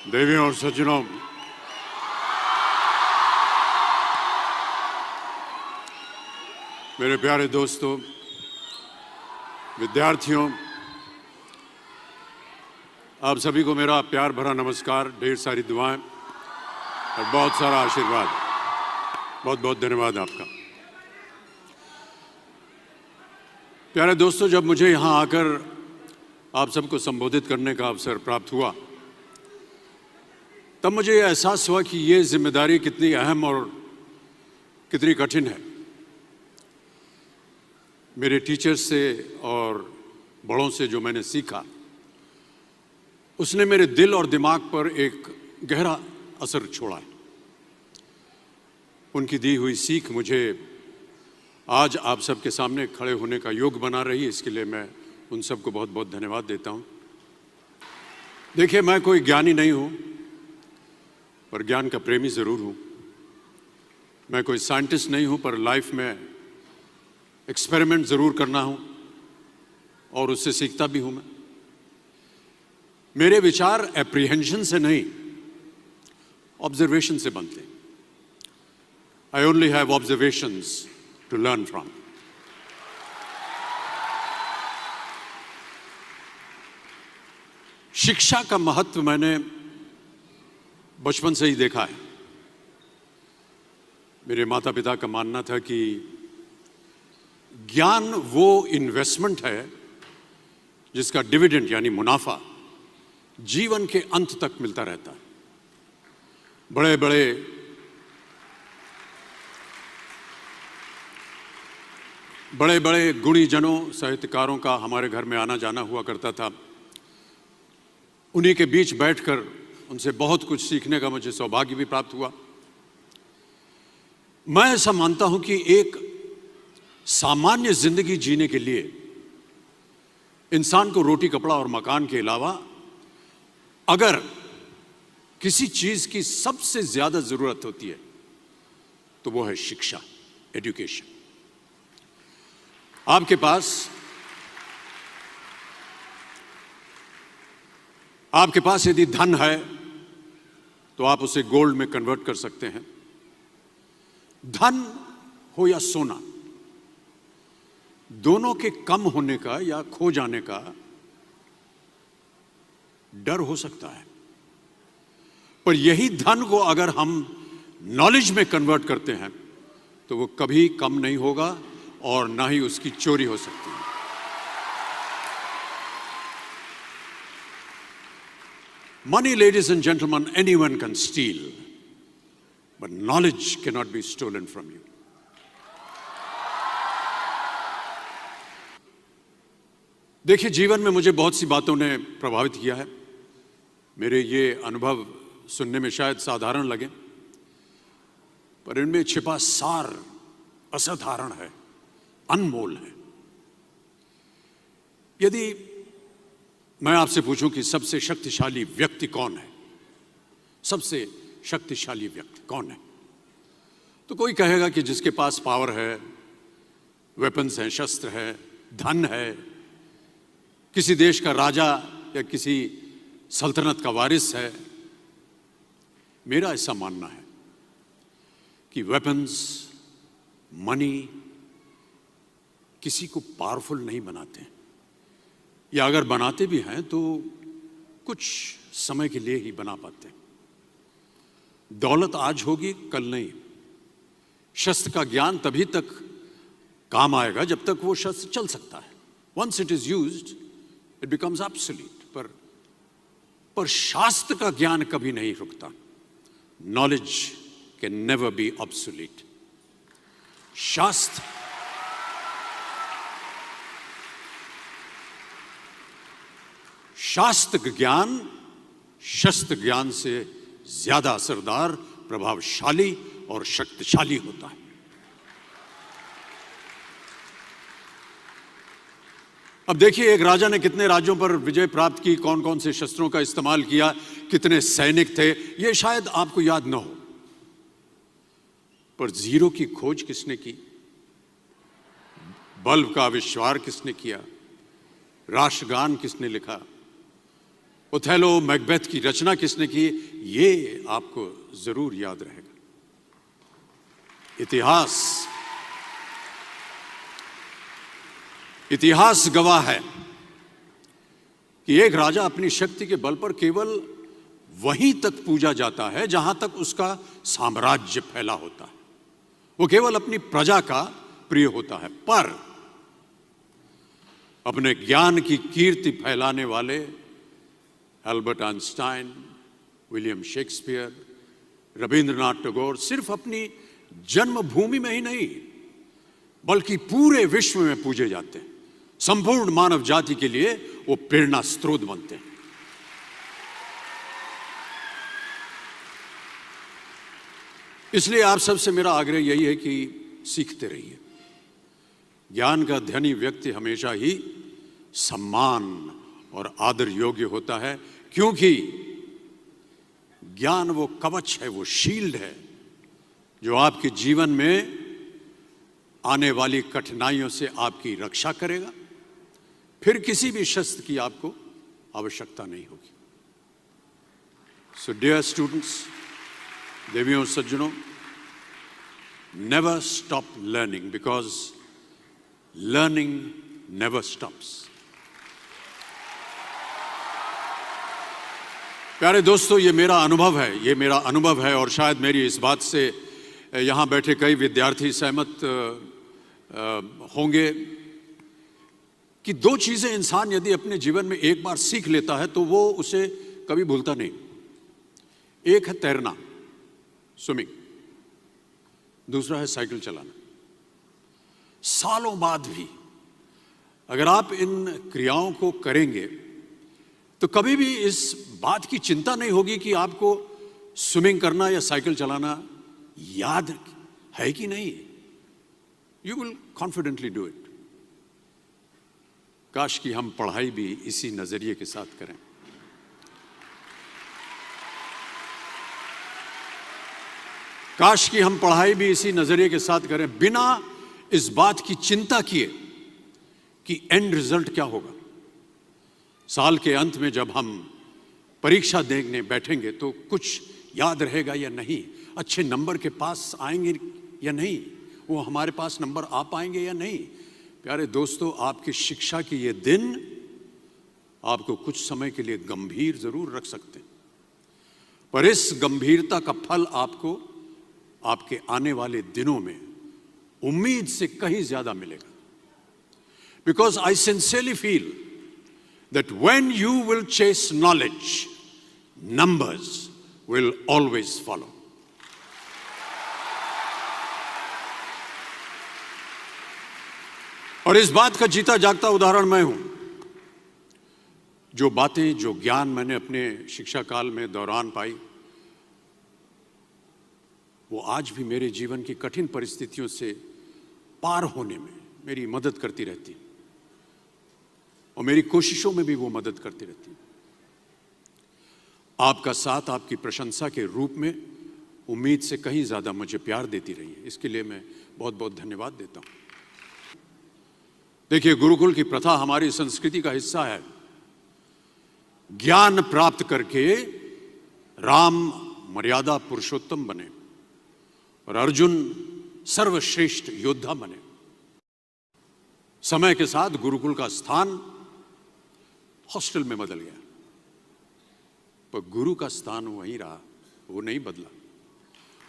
देवियों और सज्जनों, मेरे प्यारे दोस्तों, विद्यार्थियों, आप सभी को मेरा प्यार भरा नमस्कार, ढेर सारी दुआएं और बहुत सारा आशीर्वाद। बहुत बहुत धन्यवाद आपका। प्यारे दोस्तों, जब मुझे यहाँ आकर आप सबको संबोधित करने का अवसर प्राप्त हुआ, तब मुझे यह एहसास हुआ कि ये जिम्मेदारी कितनी अहम और कितनी कठिन है। मेरे टीचर्स से और बड़ों से जो मैंने सीखा, उसने मेरे दिल और दिमाग पर एक गहरा असर छोड़ा है। उनकी दी हुई सीख मुझे आज आप सबके सामने खड़े होने का योग बना रही है। इसके लिए मैं उन सबको बहुत बहुत धन्यवाद देता हूँ। देखिए, मैं कोई ज्ञानी नहीं हूँ, पर ज्ञान का प्रेमी ज़रूर हूँ। मैं कोई साइंटिस्ट नहीं हूँ, पर लाइफ में एक्सपेरिमेंट ज़रूर करना हूँ और उससे सीखता भी हूँ। मेरे विचार एप्रीहेंशन से नहीं, ऑब्जर्वेशन से बनते हैं। I only have observations to learn from. शिक्षा का महत्व मैंने बचपन से ही देखा है। मेरे माता पिता का मानना था कि ज्ञान वो इन्वेस्टमेंट है जिसका डिविडेंड यानी मुनाफा जीवन के अंत तक मिलता रहता है। बड़े बड़े गुणीजनों, साहित्यकारों का हमारे घर में आना जाना हुआ करता था। उन्हीं के बीच बैठकर उनसे बहुत कुछ सीखने का मुझे सौभाग्य भी प्राप्त हुआ। मैं ऐसा मानता हूं कि एक सामान्य जिंदगी जीने के लिए इंसान को रोटी, कपड़ा और मकान के अलावा अगर किसी चीज की सबसे ज्यादा जरूरत होती है तो वो है शिक्षा, एजुकेशन। आपके पास यदि धन है तो आप उसे गोल्ड में कन्वर्ट कर सकते हैं। धन हो या सोना, दोनों के कम होने का या खो जाने का डर हो सकता है, पर यही धन को अगर हम नॉलेज में कन्वर्ट करते हैं तो वो कभी कम नहीं होगा और ना ही उसकी चोरी हो सकती है। Money, ladies and gentlemen, anyone can steal, but knowledge cannot be stolen from you. देखिए, जीवन में मुझे बहुत सी बातों ने प्रभावित किया है। मेरे ये अनुभव सुनने में शायद साधारण लगे, पर इनमें छिपा सार असाधारण है, अनमोल है। यदि मैं आपसे पूछूं कि सबसे शक्तिशाली व्यक्ति कौन है, सबसे शक्तिशाली व्यक्ति कौन है, तो कोई कहेगा कि जिसके पास पावर है, वेपन्स हैं, शस्त्र है, धन है, किसी देश का राजा या किसी सल्तनत का वारिस है। मेरा ऐसा मानना है कि वेपन्स, मनी किसी को पावरफुल नहीं बनाते, या अगर बनाते भी हैं तो कुछ समय के लिए ही बना पाते हैं। दौलत आज होगी, कल नहीं। शस्त्र का ज्ञान तभी तक काम आएगा जब तक वो शस्त्र चल सकता है। Once it is used it becomes absolute. पर शास्त्र का ज्ञान कभी नहीं रुकता। Knowledge can never be obsolete. शास्त्र ज्ञान शस्त्र ज्ञान से ज्यादा असरदार, प्रभावशाली और शक्तिशाली होता है। अब देखिए, एक राजा ने कितने राज्यों पर विजय प्राप्त की, कौन कौन से शस्त्रों का इस्तेमाल किया, कितने सैनिक थे, ये शायद आपको याद न हो, पर जीरो की खोज किसने की, बल्ब का आविष्कार किसने किया, राष्ट्रगान किसने लिखा, ओथेलो, मैकबेथ की रचना किसने की, ये आपको जरूर याद रहेगा। इतिहास गवाह है कि एक राजा अपनी शक्ति के बल पर केवल वहीं तक पूजा जाता है जहां तक उसका साम्राज्य फैला होता है। वो केवल अपनी प्रजा का प्रिय होता है। पर अपने ज्ञान की कीर्ति फैलाने वाले Albert Einstein, William Shakespeare, Rabindranath Tagore सिर्फ अपनी जन्मभूमि में ही नहीं बल्कि पूरे विश्व में पूजे जाते हैं। संपूर्ण मानव जाति के लिए वो प्रेरणा स्रोत बनते हैं। इसलिए आप सबसे मेरा आग्रह यही है कि सीखते रहिए। ज्ञान का धनी व्यक्ति हमेशा ही सम्मान और आदर योग्य होता है, क्योंकि ज्ञान वो कवच है, वो शील्ड है जो आपके जीवन में आने वाली कठिनाइयों से आपकी रक्षा करेगा। फिर किसी भी शस्त्र की आपको आवश्यकता नहीं होगी। सो डियर स्टूडेंट्स, देवियों सज्जनों, never stop learning because learning never stops. प्यारे दोस्तों, ये मेरा अनुभव है और शायद मेरी इस बात से यहाँ बैठे कई विद्यार्थी सहमत होंगे कि दो चीजें इंसान यदि अपने जीवन में एक बार सीख लेता है तो वो उसे कभी भूलता नहीं। एक है तैरना, स्विमिंग, दूसरा है साइकिल चलाना। सालों बाद भी अगर आप इन क्रियाओं को करेंगे तो कभी भी इस बात की चिंता नहीं होगी कि आपको स्विमिंग करना या साइकिल चलाना याद है कि नहीं। You will confidently do it. काश कि हम पढ़ाई भी इसी नजरिए के साथ करें। काश कि हम पढ़ाई भी इसी नजरिए के साथ करें, बिना इस बात की चिंता किए कि एंड रिजल्ट क्या होगा। साल के अंत में जब हम परीक्षा देने बैठेंगे तो कुछ याद रहेगा या नहीं, अच्छे नंबर के पास आएंगे या नहीं, वो हमारे पास नंबर आ पाएंगे या नहीं। प्यारे दोस्तों, आपकी शिक्षा के ये दिन आपको कुछ समय के लिए गंभीर जरूर रख सकते हैं, पर इस गंभीरता का फल आपको आपके आने वाले दिनों में उम्मीद से कहीं ज्यादा मिलेगा। Because I sincerely feel that when you will chase knowledge, numbers will always follow. और इस बात का जीता जागता उदाहरण मैं हूं। जो बातें, जो ज्ञान मैंने अपने शिक्षा काल में दौरान पाई, वो आज भी मेरे जीवन की कठिन परिस्थितियों से पार होने में मेरी मदद करती रहती है और मेरी कोशिशों में भी वो मदद करती रहती है। आपका साथ, आपकी प्रशंसा के रूप में उम्मीद से कहीं ज्यादा मुझे प्यार देती रही है। इसके लिए मैं बहुत बहुत धन्यवाद देता हूं। देखिए, गुरुकुल की प्रथा हमारी संस्कृति का हिस्सा है। ज्ञान प्राप्त करके राम मर्यादा पुरुषोत्तम बने और अर्जुन सर्वश्रेष्ठ योद्धा बने। समय के साथ गुरुकुल का स्थान हॉस्टल में बदल गया, पर गुरु का स्थान वहीं रहा, वो नहीं बदला।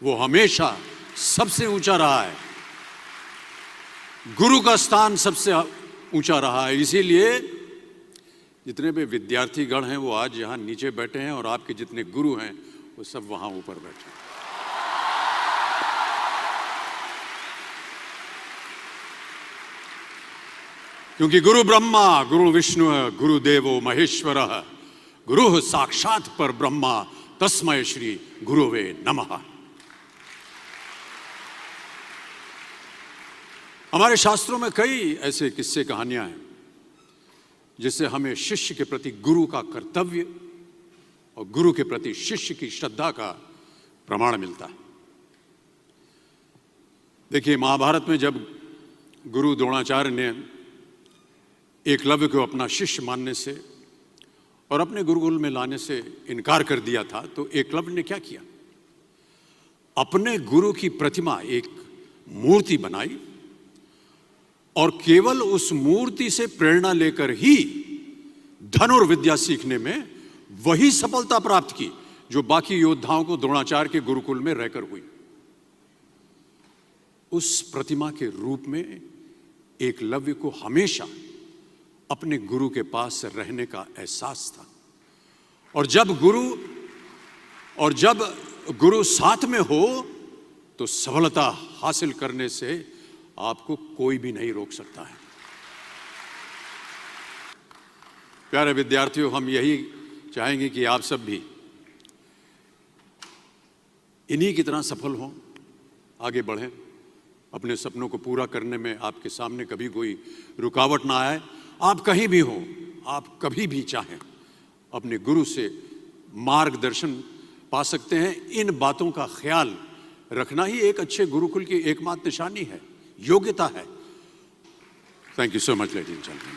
वो हमेशा सबसे ऊंचा रहा है। गुरु का स्थान सबसे ऊंचा रहा है। इसीलिए जितने भी विद्यार्थीगण हैं वो आज यहां नीचे बैठे हैं और आपके जितने गुरु हैं वो सब वहां ऊपर बैठे हैं। क्योंकि गुरु ब्रह्मा गुरु विष्णु गुरुदेवो महेश्वर गुरु साक्षात पर ब्रह्मा तस्मै श्री गुरुवे नमः। हमारे शास्त्रों में कई ऐसे किस्से कहानियां हैं जिससे हमें शिष्य के प्रति गुरु का कर्तव्य और गुरु के प्रति शिष्य की श्रद्धा का प्रमाण मिलता है। देखिए, महाभारत में जब गुरु द्रोणाचार्य ने एकलव्य को अपना शिष्य मानने से और अपने गुरुकुल में लाने से इनकार कर दिया था, तो एकलव्य ने क्या किया? अपने गुरु की प्रतिमा, एक मूर्ति बनाई और केवल उस मूर्ति से प्रेरणा लेकर ही धनुर्विद्या सीखने में वही सफलता प्राप्त की जो बाकी योद्धाओं को द्रोणाचार्य के गुरुकुल में रहकर हुई। उस प्रतिमा के रूप में एकलव्य को हमेशा अपने गुरु के पास रहने का एहसास था। और जब गुरु साथ में हो तो सफलता हासिल करने से आपको कोई भी नहीं रोक सकता है। प्यारे विद्यार्थियों, हम यही चाहेंगे कि आप सब भी इन्हीं की तरह सफल हों, आगे बढ़ें, अपने सपनों को पूरा करने में आपके सामने कभी कोई रुकावट ना आए। आप कहीं भी हों, आप कभी भी चाहें अपने गुरु से मार्गदर्शन पा सकते हैं। इन बातों का ख्याल रखना ही एक अच्छे गुरुकुल की एकमात्र निशानी है, योग्यता है। Thank you so much ladies and gentleman.